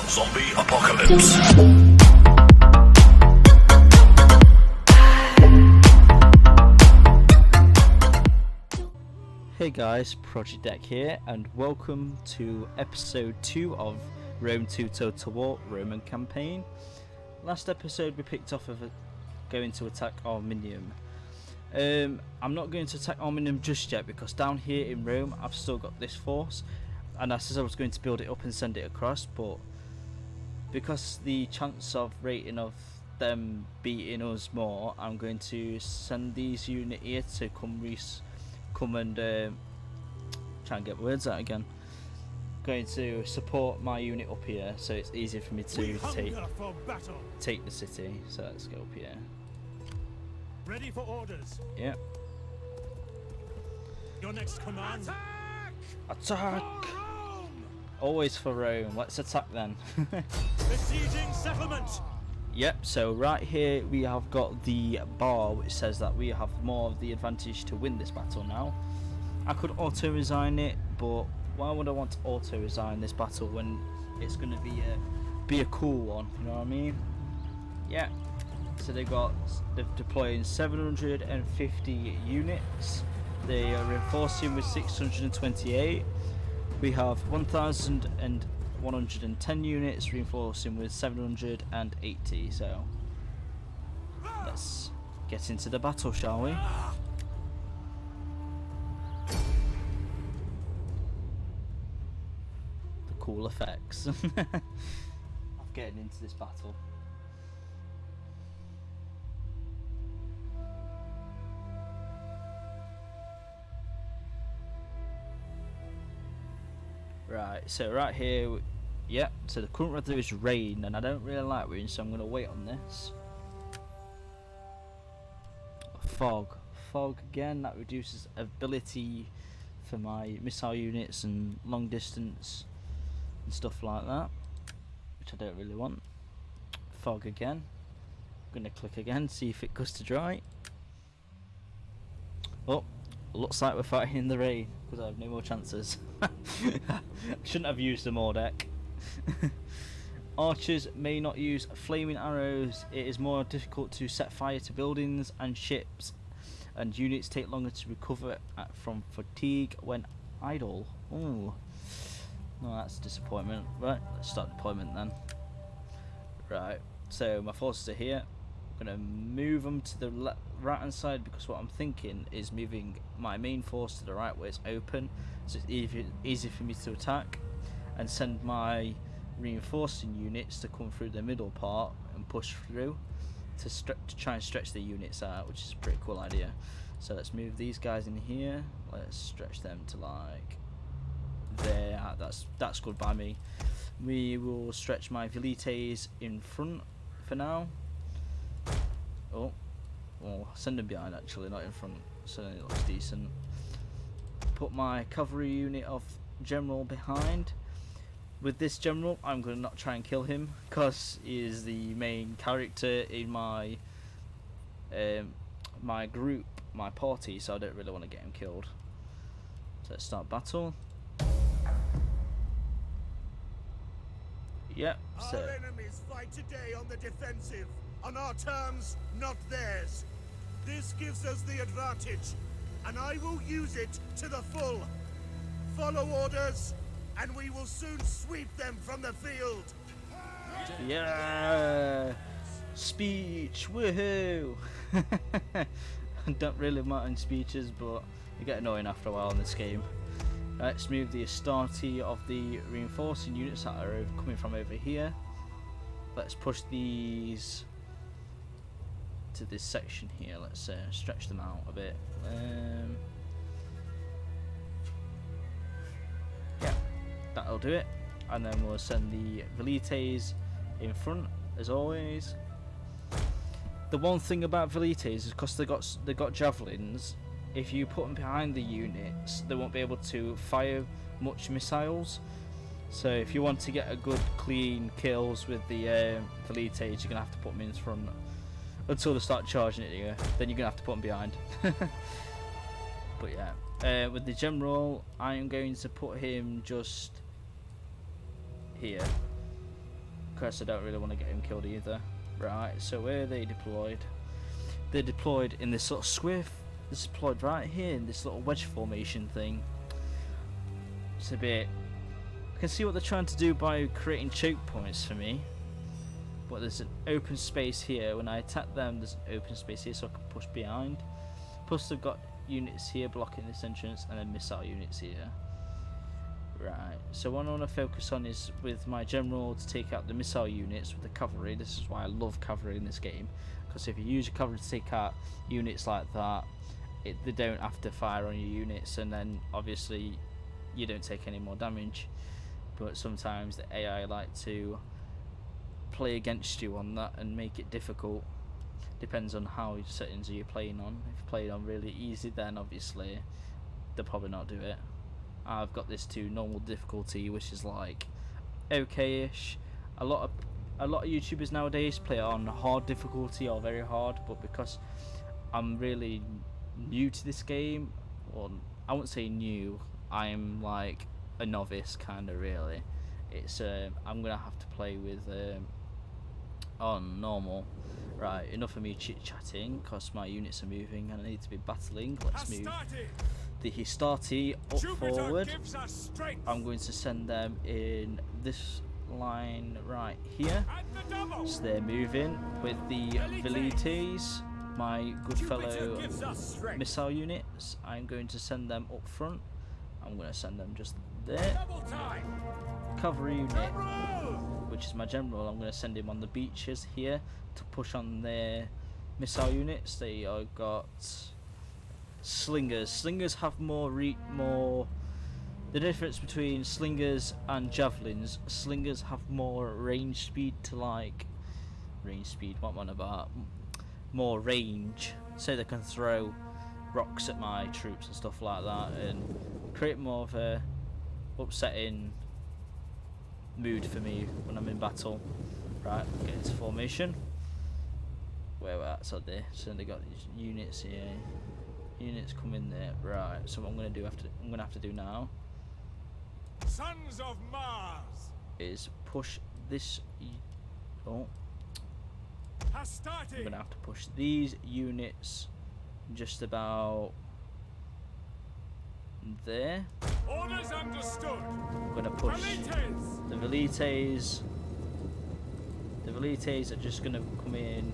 Zombie apocalypse. Hey guys, Project Deck here, and welcome to episode 2 of Rome 2 Total War Roman campaign. Last episode we picked off of going to attack Ariminum. I'm not going to attack Ariminum just yet because down here in Rome I've still got this force, and I said I was going to build it up and send it across, but because the chance of rating of them beating us more, I'm going to send these unit here to come and try and get words out again. Going to support my unit up here, so it's easier for me to take the city. So let's go up here. Ready for orders. Yep. Your next command. Attack! Always for Rome. Let's attack then. Besieging settlement. Yep, so right here we have got the bar which says that we have more of the advantage to win this battle now. I could auto-resign it, but why would I want to auto-resign this battle when it's going to be a cool one, you know what I mean? Yeah, so they're deploying 750 units, they are reinforcing with 628, we have 1,110 units reinforcing with 780, so let's get into the battle, shall we? The cool effects of getting into this battle. Right, so right here, yep, so the current weather is rain, and I don't really like rain, so I'm going to wait on this. Fog again, that reduces ability for my missile units and long distance and stuff like that, which I don't really want. Fog again, I'm going to click again, see if it goes to dry. Oh, looks like we're fighting in the rain because I have no more chances. Shouldn't have used the more deck. Archers may not use flaming arrows. It is more difficult to set fire to buildings and ships, and units take longer to recover from fatigue when idle. Ooh, no, that's a disappointment. Right, let's start deployment then. Right, so my forces are here. I'm going to move them to the right hand side because what I'm thinking is moving my main force to the right where it's open, so it's easy for me to attack, and send my reinforcing units to come through the middle part and push through to try and stretch the units out, which is a pretty cool idea. So let's move these guys in here, let's stretch them to like there. That's good by me. We will stretch my velites in front for now. Oh, well, send them behind actually, not in front, so it looks decent. Put my cavalry unit of general behind. With this general, I'm going to not try and kill him because he is the main character in my my group, my party, so I don't really want to get him killed. So let's start battle. Yep. So our enemies fight today on the defensive, on our terms, not theirs. This gives us the advantage, and I will use it to the full. Follow orders, and we will soon sweep them from the field. yeah, speech, woohoo! I don't really mind speeches, but they get annoying after a while in this game. Let's move the Astarte of the reinforcing units that are coming from over here. Let's push these to this section here. Let's stretch them out a bit. Yeah, that'll do it. And then we'll send the velites in front as always. The one thing about velites is because they got javelins. If you put them behind the units, they won't be able to fire much missiles. So if you want to get a good clean kills with the velites, you're gonna have to put them in front until they start charging at you. Then you're gonna have to put them behind. But yeah, with the general, I am going to put him just here. because I don't really want to get him killed either. Right, so where are they deployed? They're deployed in this sort of swift. They're deployed right here in this little wedge formation thing. It's a bit. I can see what they're trying to do by creating choke points for me. But there's an open space here. When I attack them, there's an open space here so I can push behind. Plus they've got units here blocking this entrance and then missile units here. Right, so what I want to focus on is with my general to take out the missile units with the cavalry. This is why I love cavalry in this game, because if you use your cavalry to take out units like that, they don't have to fire on your units, and then obviously you don't take any more damage. But sometimes the AI like to play against you on that and make it difficult. Depends on how your settings are you playing on. If you're playing on really easy, then obviously they'll probably not do it. I've got this to normal difficulty, which is like okay-ish. A lot of YouTubers nowadays play it on hard difficulty or very hard, but because I'm really new to this game, or I wouldn't say new, I'm like a novice kind of really. It's I'm gonna have to play with on normal. Right, enough of me chit-chatting because my units are moving and I need to be battling. Let's move the Hastati up forward. I'm going to send them in this line right here. So they're moving with the Velites, my good fellow missile units. I'm going to send them up front. I'm going to send them just there. Cavalry unit, which is my general, I'm going to send him on the beaches here to push on their missile units. They are got slingers. Slingers have more the difference between slingers and javelins. Slingers have more range speed to what am I on about? More range, so they can throw rocks at my troops and stuff like that, and create more of a upsetting mood for me when I'm in battle. Right, get into formation. Where we're at, so they got these units here. Units come in there. Right, so what I'm gonna have to do now Sons of Mars is push this. I'm gonna have to push these units just about there. Orders understood. I'm gonna push the Velites. The Velites are just gonna come in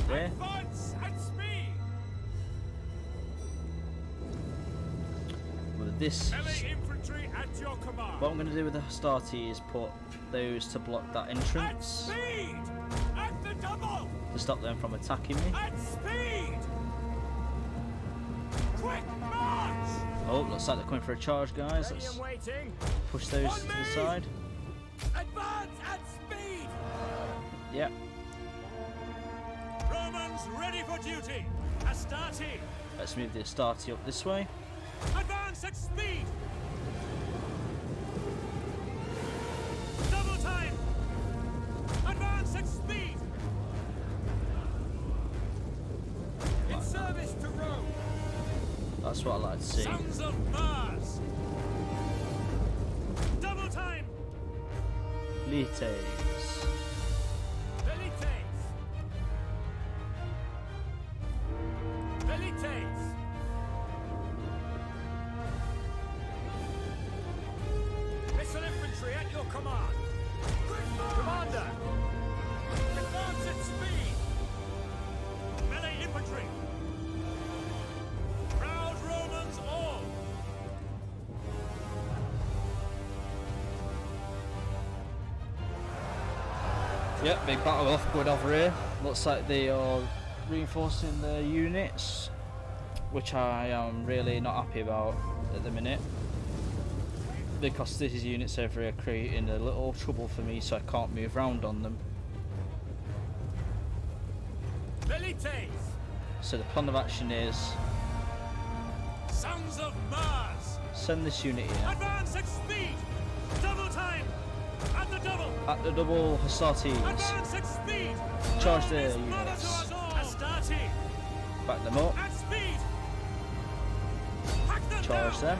there. Advance at speed. With this, Melee infantry at your command. what I'm gonna do with the Hastati is put those to block that At entrance speed. At the double. to stop them from attacking me. At speed. Quick march. Oh, looks like they're coming for a charge, guys. Let's Waiting. push those to the side. Advance at speed. Yep. Romans ready for duty. Astarte. Let's move the Hastati up this way. Advance at speed. Double time. Advance at speed. In service to Rome. That's what I like to see. Sons of Mars. Double time. Lites. Velites. Velites. Missile infantry at your command. Commander. Advance at speed. Melee infantry. Proud Romans all. Yep, big battle off going over here. Looks like they are reinforcing their units, which I am really not happy about at the minute, because these units over here are creating a little trouble for me, so I can't move around on them. Velites. So the plan of action is Sons of Mars. send this unit here Advance at speed. Double time. At the double. at the double Hastates, Advance at speed. charge Rome their is mother to units, us all. Astarte. back them up, At speed. Hack them charge down. them.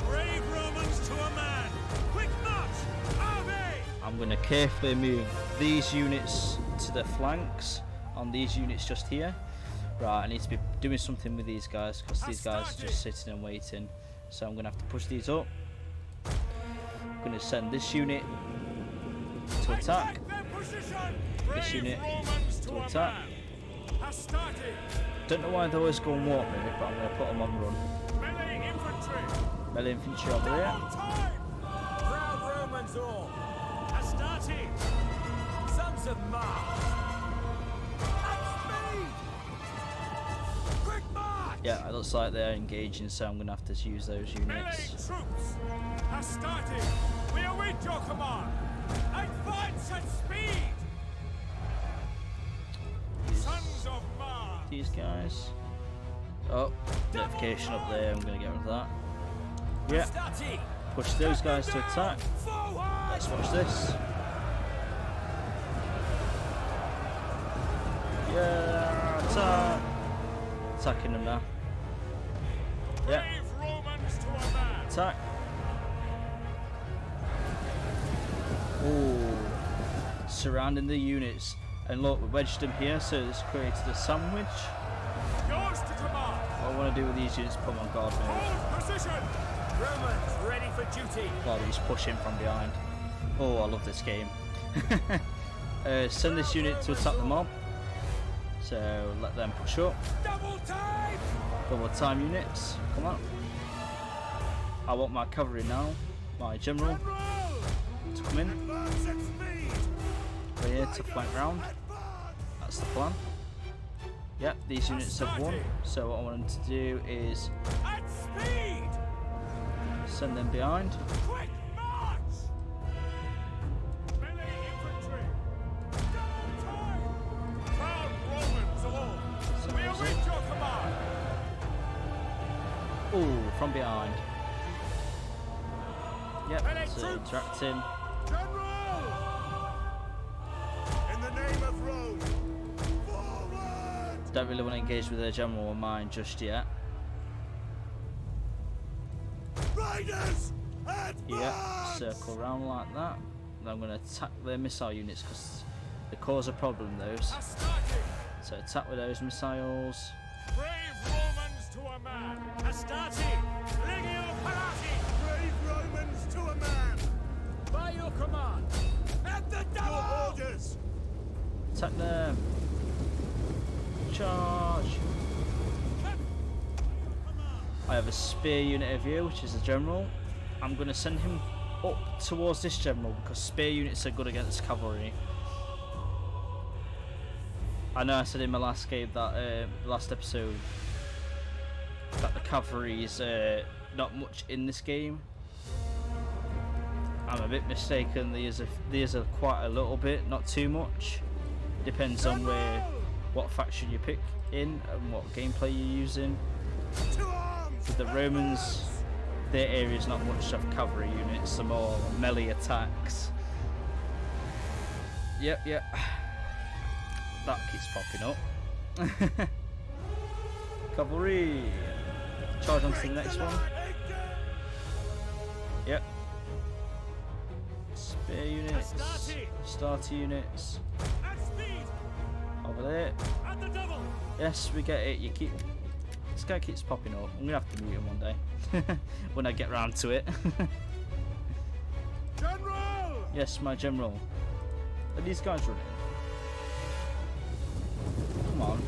Brave Romans to a man. Quick march. Ave. I'm I'm going to carefully move these units to the flanks on these units just here. Right, I need to be doing something with these guys because these guys are just sitting and waiting. So I'm going to have to push these up. I'm going to send this unit to attack. This unit to attack. Don't know why they always go and walk me, but I'm going to put them on run. Melee infantry over here. Proud Romans all. Astarte. Sons of Mars. At speed. Quick march. Yeah, it looks like they're engaging, so I'm going to have to use those units. Melee troops. Astarte. We await your command. Advance at speed. Sons of Mars. These guys. Oh, notification up there. I'm going to get rid of that. Yeah. Astarte. Push those guys to attack. Let's watch this. Yeah, attack. Attacking them now. Yeah. Brave Romans to a man. Attack. Ooh. Surrounding the units. And look, we wedged them here, so it's created a sandwich. Yours to command. What I want to do with these units, put them on guard mode. Hold position. Romans ready for duty. While he's pushing from behind. Oh, I love this game. Send this unit to attack the mob. So let them push up. Double time. Double time units. Come on. I want my cavalry now. My general to come in. Advance at speed. We're here to flank round. That's the plan. Yep, these units have won. So what I want them to do is At speed. send them behind. Quick march. Melee infantry. Double time. Proud Romans all. We await your command. Ooh, from behind. Yep, Melee so troops. interacting. General. In the name of Rome. Forward. Don't really want to engage with their general or mine just yet. Riders. Advance. Yeah, circle around like that. And I'm going to attack their missile units because they cause a problem, those. Astarte. So attack with those missiles. Brave Romans to a man. Astarte. Legio Parati. Brave Romans to a man. By your command. At the Your double. orders. Attack them. Charge. I have a spear unit of you, which is the general. I'm going to send him up towards this general because spear units are good against cavalry. I know I said in my last game that last episode that the cavalry is not much in this game. I'm a bit mistaken. These are quite a little bit, not too much. Depends on what faction you pick in and what gameplay you're using. To arms. With the Romans, their area is not much of cavalry units, some more melee attacks. Yep. That keeps popping up. Cavalry! Charge on to the next one. Yep. Spear units. Starter units. At speed. Over there. At the double. Yes, we get it. This guy keeps popping up. I'm gonna have to mute him one day when I get round to it. General. Yes, my general. Are these guys running? Come on,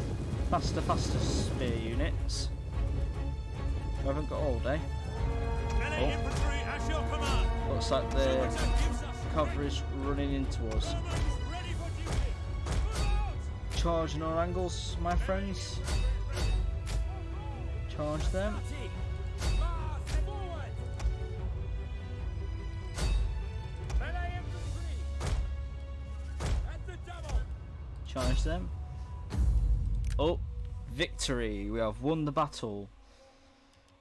faster, spear units. We haven't got all day. Melee Oh. infantry at your command. Looks like the Supertech gives us cavalry's running into us. Romans ready for duty. Forward. Charge in all angles, my friends. Charge them. Astarte. Mars forward. Melee infantry. At the double. Charge them. Oh, victory! We have won the battle.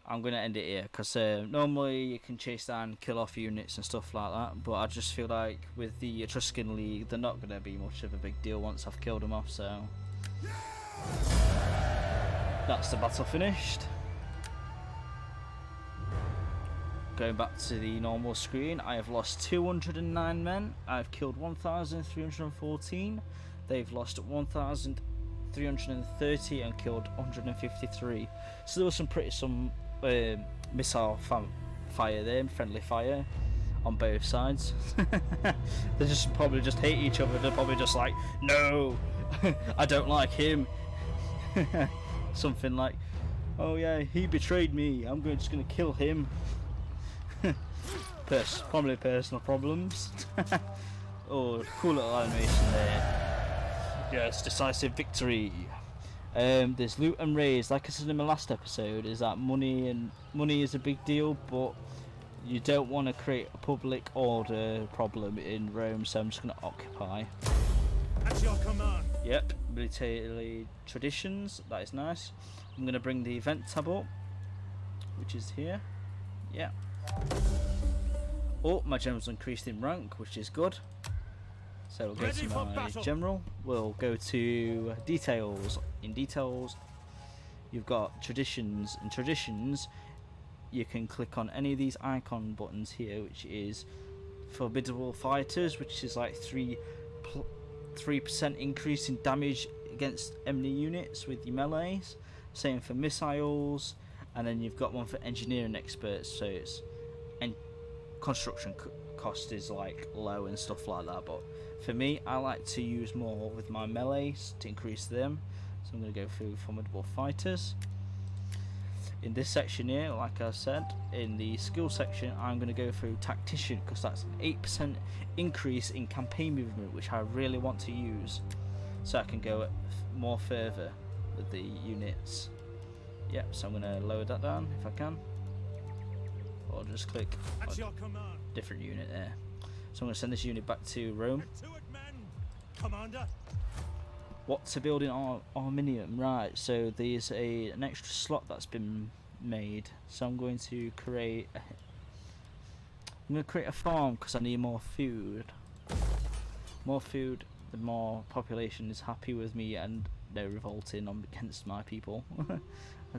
I'm going to end it here because normally you can chase down and kill off units and stuff like that, but I just feel like with the Etruscan League they're not going to be much of a big deal once I've killed them off, so that's the battle finished. Going back to the normal screen, I have lost 209 men. I've killed 1,314. They've lost 1,330 and killed 153. So there was some missile fire there, friendly fire on both sides. They just probably just hate each other. They're probably just like, no, I don't like him. Something like, oh yeah, he betrayed me. I'm just gonna kill him. Probably personal problems. Oh, cool little animation there. Yes, decisive victory. There's loot and raids. Like I said in my last episode, is that money is a big deal, but you don't want to create a public order problem in Rome. So I'm just going to occupy. At your command. Yep, military traditions. That is nice. I'm going to bring the event tab up, which is here. Yeah. Oh, my general's increased in rank, which is good. So we'll go to my general. We'll go to details. In details, you've got traditions. In traditions, you can click on any of these icon buttons here, which is formidable fighters, which is like 3% increase in damage against enemy units with your melees. Same for missiles, and then you've got one for engineering experts. So it's construction cost is like low and stuff like that, but for me, I like to use more with my melees to increase them. So I'm going to go through formidable fighters. In this section here, like I said, in the skill section, I'm going to go through tactician, because that's an 8% increase in campaign movement, which I really want to use, so I can go more further with the units. Yep, so I'm going to lower that down if I can. Or just click different unit there. So I'm going to send this unit back to Rome. Commander. What to build in Ariminum? Right, so there's an extra slot that's been made. So I'm going to create a farm because I need more food. More food, the more population is happy with me and they're revolting against my people. I'm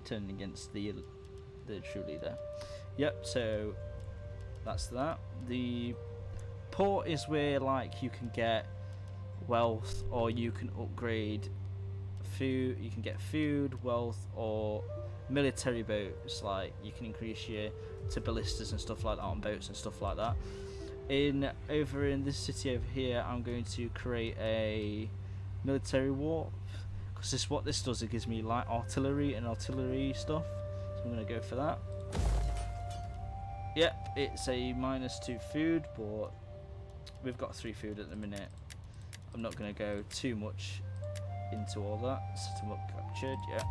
turning against the true leader. Yep, so that's that. The port is where like you can get wealth, or you can upgrade food. You can get food, wealth, or military boats. Like you can increase your to ballistas and stuff like that on boats and stuff like that. Over in this city over here, I'm going to create a military warp, because what this does, it gives me light artillery and artillery stuff. So I'm going to go for that. Yep, it's a -2 food, but we've got 3 food at the minute. I'm not going to go too much into all that. Set them up captured, yeah.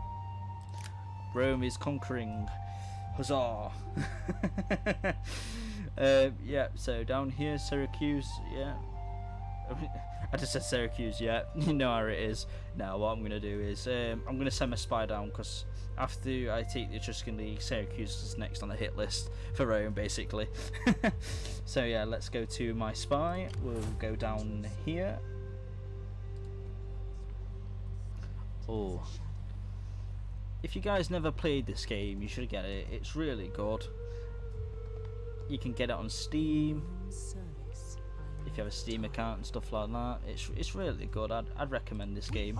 Rome is conquering. Huzzah! Yeah, so down here, Syracuse, yeah. I just said Syracuse, yeah. You know how it is. Now, what I'm going to do is, I'm going to send my spy down, because after I take the Etruscan League, Syracuse is next on the hit list for Rome, basically. So yeah, let's go to my spy. We'll go down here. Oh, if you guys never played this game, you should get it. It's really good. You can get it on Steam if you have a Steam account and stuff like that. It's really good. I'd recommend this game.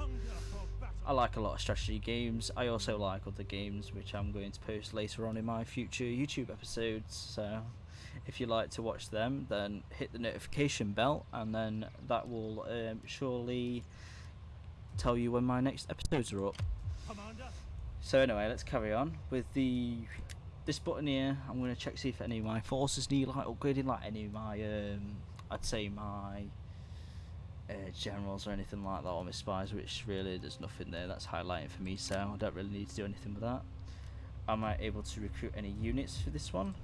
I like a lot of strategy games. I also like other games which I'm going to post later on in my future YouTube episodes. So if you like to watch them, then hit the notification bell, and then that will surely tell you when my next episodes are up. So anyway, let's carry on with this button here. I'm going to check see if any of my forces need like upgrading, like any of my I'd say my generals or anything like that, or my spies, which really there's nothing there that's highlighting for me, so I don't really need to do anything with that. Am I able to recruit any units for this one?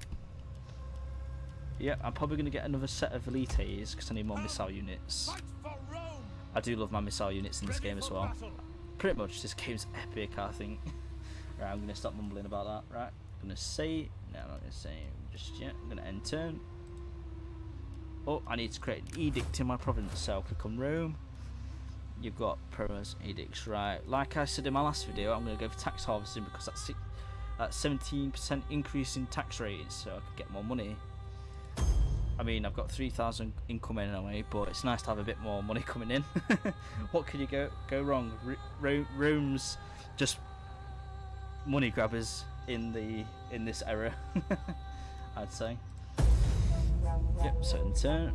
Yeah, I'm probably going to get another set of elites because I need more missile units. I do love my missile units in this game as well. Pretty much this game's epic, I think. Right, I'm going to stop mumbling about that. Right, I'm going to say, no, I'm not going to say just yet. I'm going to end turn. Oh, I need to create an edict in my province, so I'll click on Rome. You've got Provost edicts, right. Like I said in my last video, I'm going to go for tax harvesting because That's 17% increase in tax rates, so I could get more money. I mean, I've got 3,000 incoming anyway, but it's nice to have a bit more money coming in. What could you go wrong? Rome's just money grabbers in this era, I'd say. Yep, certain turn.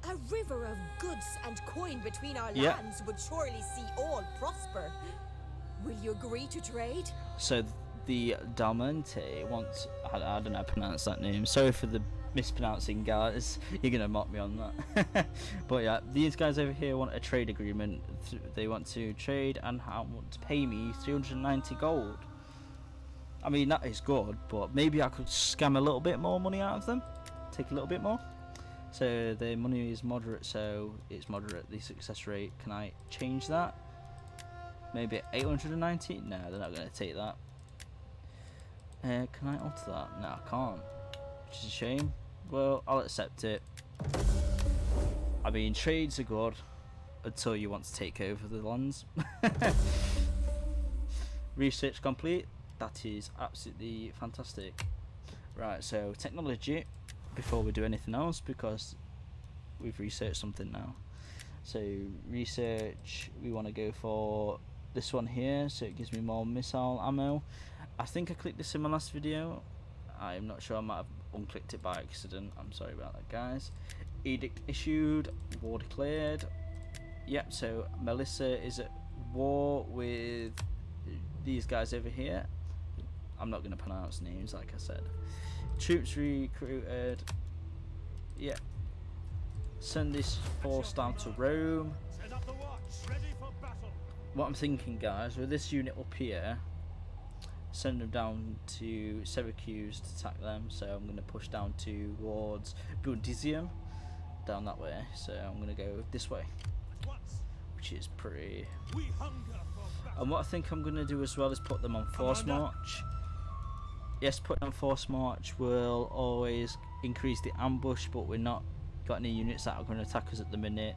A river of goods and coin between our Yeah. lands would surely see all prosper. Will you agree to trade? So the Dalmonte wants, I don't know how to pronounce that name. Sorry for the mispronouncing, guys. You're gonna mock me on that. But yeah, these guys over here want a trade agreement. They want to trade and want to pay me 390 gold. I mean, that is good, but maybe I could scam a little bit more money out of them. Take a little bit more. So the money is moderate, so it's moderate, the success rate. Can I change that? Maybe 890? No, they're not going to take that. Can I alter that? No, I can't. Which is a shame. Well, I'll accept it. I mean, trades are good until you want to take over the lands. Research complete. That is absolutely fantastic. Right, so technology. Before we do anything else, because we've researched something now. So research, we want to go for this one here, so it gives me more missile ammo. I think I clicked this in my last video. I'm not sure, I might have unclicked it by accident. I'm sorry about that, guys. Edict issued, war declared. Yep, so Melissa is at war with these guys over here. I'm not going to pronounce names, like I said. Troops recruited. Yeah. Send this force down to Rome. Set up the watch. Ready for battle. What I'm thinking, guys, with this unit up here, send them down to Syracuse to attack them. So I'm going to push down towards Brundisium, down that way. So I'm going to go this way, At once. which is pretty. We hunger for battle. And what I think I'm going to do as well is put them on force Commander. march. Yes, putting on force march will always increase the ambush, but we're not got any units that are going to attack us at the minute.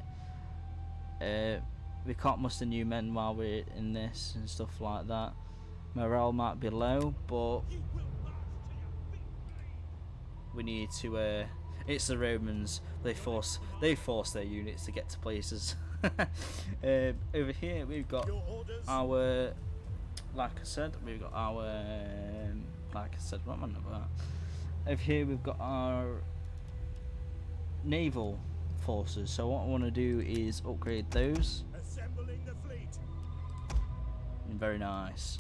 We can't muster new men while we're in this and stuff like that. Morale might be low, but You will march to your victory. we need to. It's the Romans. They force their units to get to places. Over here we've got Your orders. our, like I said, we've got our, like I said, what am I on about? Over here we've got our naval forces. So what I want to do is upgrade those. Assembling the fleet. Very nice.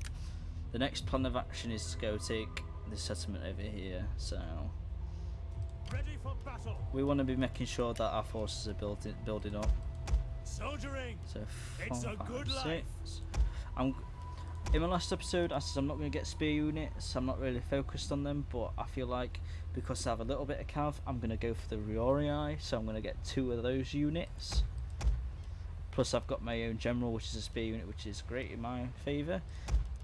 The next plan of action is to go take this settlement over here. So Ready for battle. we want to be making sure that our forces are building up. Soldiering. So It's a 4, 5, good life. 6. In my last episode I said I'm not going to get spear units. I'm not really focused on them, but I feel like because I have a little bit of cav, I'm going to go for the Riorii. So I'm going to get 2 of those units. Plus I've got my own general, which is a spear unit, which is great in my favour.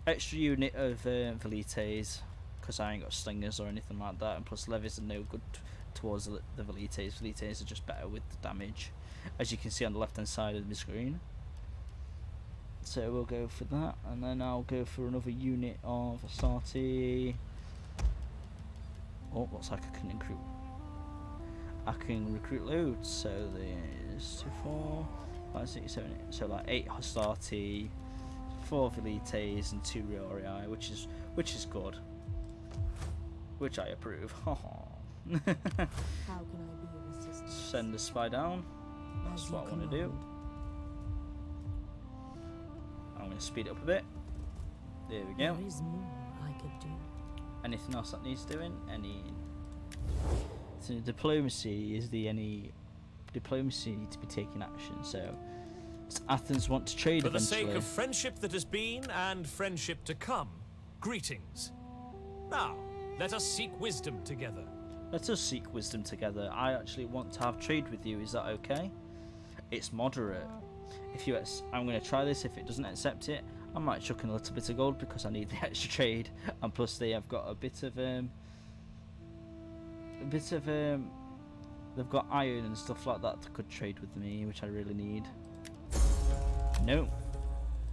Extra unit of Velites, because I ain't got slingers or anything like that, and plus levies are no good towards the Velites. Velites are just better with the damage, as you can see on the left hand side of the screen. So we'll go for that, and then I'll go for another unit of Asati. Oh, looks like I can recruit. I can recruit loads. So there's 2, 4, 5, 6, 7, 8. So like 8 Asati, 4 Velites, and 2 Riorii, which is good. Which I approve. How can I be of assistance? Send a spy down. That's As you what I want to do. command. I'm going to speed it up a bit. There we go. There is more I could do. Anything else that needs doing? So diplomacy, is there any diplomacy to be taking action? So does Athens want to trade For the eventually? sake of friendship that has been and friendship to come, greetings. Now, let us seek wisdom together. Let us seek wisdom together. I actually want to have trade with you. Is that okay? It's moderate. If you, I'm going to try this. If it doesn't accept it, I might chuck in a little bit of gold because I need the extra trade, and plus they have got a bit of They've got iron and stuff like that that could trade with me, which I really need. No.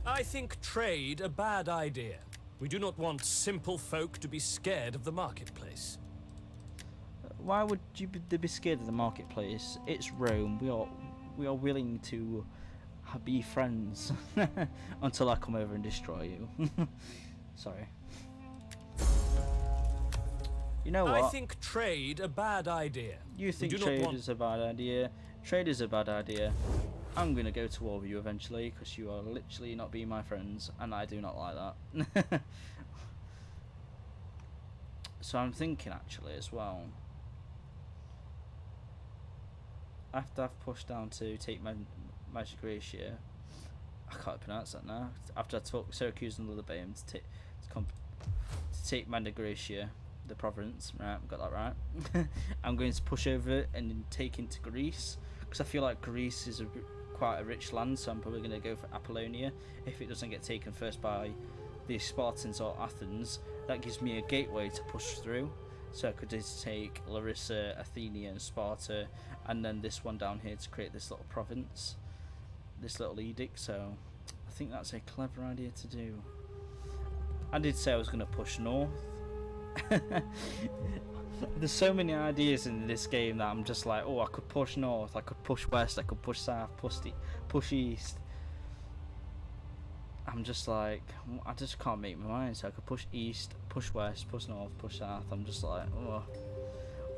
I think trade a bad idea. We do not want simple folk to be scared of the marketplace. Why would they be scared of the marketplace? It's Rome. We are willing to be friends until I come over and destroy you. Sorry. You know what? I think trade a bad idea. You think We do not trade want- is a bad idea. Trade is a bad idea. I'm going to go to war with you eventually because you are literally not being my friends and I do not like that. So I'm thinking actually as well, after I've pushed down to take my Magic Ratio, I can't pronounce that now, after I took Syracuse and Lillibane to take Magic Ratio, the province, right, got that right. I'm going to push over and then take into Greece, because I feel like Greece is quite a rich land, so I'm probably going to go for Apollonia. If it doesn't get taken first by the Spartans or Athens, that gives me a gateway to push through. So I could just take Larissa, Athenia and Sparta, and then this one down here to create this little province, this little edict. So I think that's a clever idea to do. I did say I was going to push north. There's so many ideas in this game that I'm just like, oh, I could push north, I could push west, I could push south, push east. I'm just like, I just can't make my mind. So I could push east, push west, push north, push south. I'm just like, oh.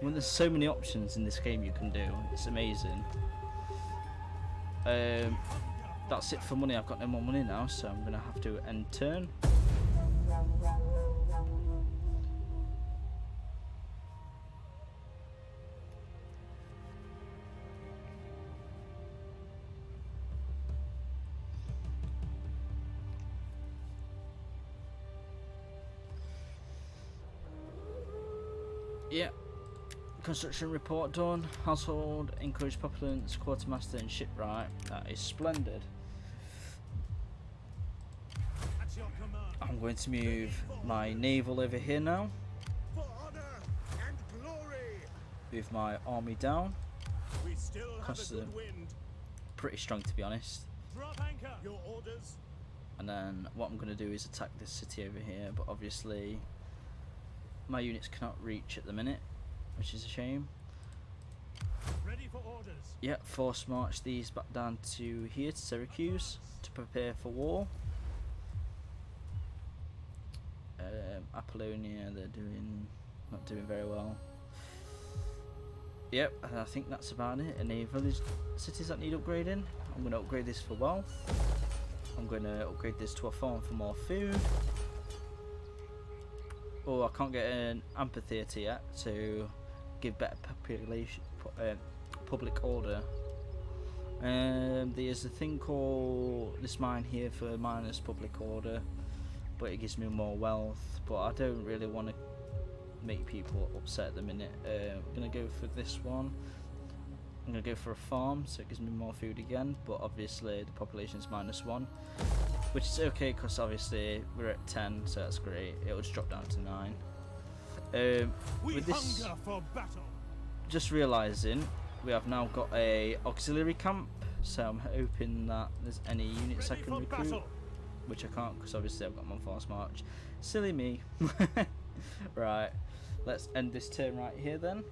When there's so many options in this game you can do, it's amazing. That's it for money. I've got no more money now, so I'm gonna have to end turn. Yeah. Construction report done. Household, encourage populace, quartermaster and shipwright. That is splendid. At your command. I'm going to move my naval over here now. For honor and glory. Move my army down. We still have a Constant. good wind. Pretty strong to be honest. Drop anchor. Your orders. And then what I'm going to do is attack this city over here, but obviously my units cannot reach at the minute, which is a shame. Ready for orders. Yeah, force march these back down to here to Syracuse to prepare for war. Apollonia, they're not doing very well. Yep, and I think that's about it. Any village cities that need upgrading? I'm going to upgrade this for wealth. I'm going to upgrade this to a farm for more food. Oh, I can't get an amphitheatre yet to give better population, public order. There's a thing called this mine here for minus public order, but it gives me more wealth. But I don't really want to make people upset at the minute. I'm gonna go for this one. I'm gonna go for a farm, so it gives me more food again. But obviously the population's -1, which is okay because obviously we're at 10, so that's great. It'll just drop down to 9. We With this, hunger for battle. just realising we have now got a auxiliary camp, so I'm hoping that there's any units I Ready can for recruit, battle. which I can't because obviously I've got them on force march. Silly me. Right, let's end this turn right here then.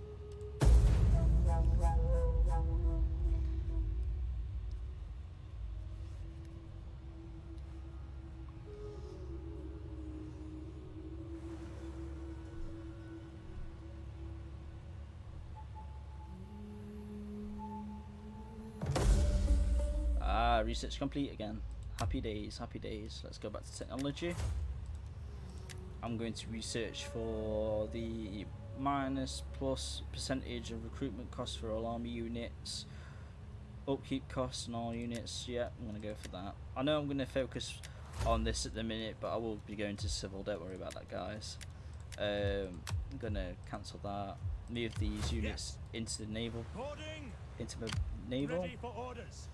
Research complete again. Happy days, happy days. Let's go back to technology. I'm going to research for the -+ percentage of recruitment costs for all army units, upkeep costs and all units. Yeah, I'm going to go for that. I know I'm going to focus on this at the minute, but I will be going to civil, don't worry about that, guys. I'm going to cancel that, move these units into the naval, Boarding. into the naval. Ready for orders.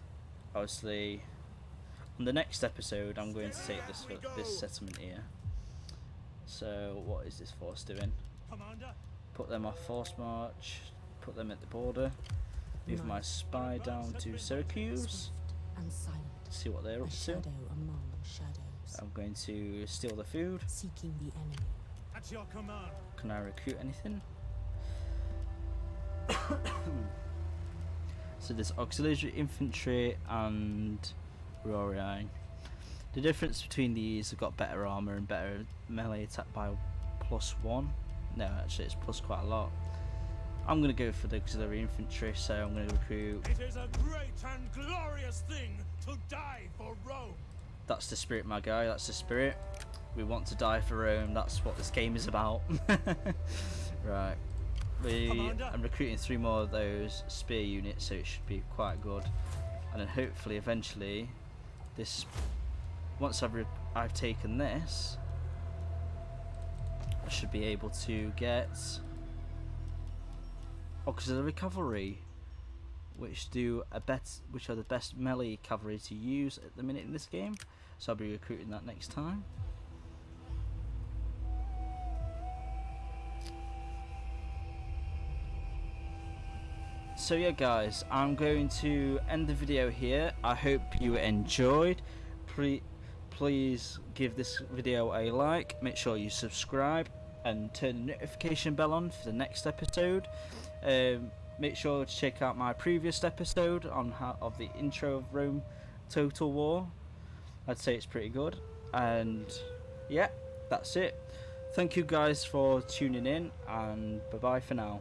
Obviously, on the next episode, I'm going to take this settlement here. So, what is this force doing? Commander. Put them off force march. put them at the border. Move my spy down to Syracuse. And silent. See what they're A up to. shadow among shadows. I'm going to steal the food. Seeking the enemy. At your command. Can I recruit anything? So there's auxiliary infantry and Rory. The difference between these, have got better armor and better melee attack by +1. No, actually it's plus quite a lot. I'm going to go for the auxiliary infantry, so I'm going to recruit. It is a great and glorious thing to die for Rome. That's the spirit, my guy, that's the spirit. We want to die for Rome, that's what this game is about. Right. I'm recruiting 3 more of those spear units, so it should be quite good. And then hopefully, eventually, this, once I've taken this, I should be able to get auxiliary cavalry, which are the best melee cavalry to use at the minute in this game. So I'll be recruiting that next time. So yeah guys, I'm going to end the video here. I hope you enjoyed. Please give this video a like, make sure you subscribe and turn the notification bell on for the next episode. Make sure to check out my previous episode on of the intro of Rome Total War. I'd say it's pretty good. And yeah, that's it. Thank you guys for tuning in, and bye bye for now.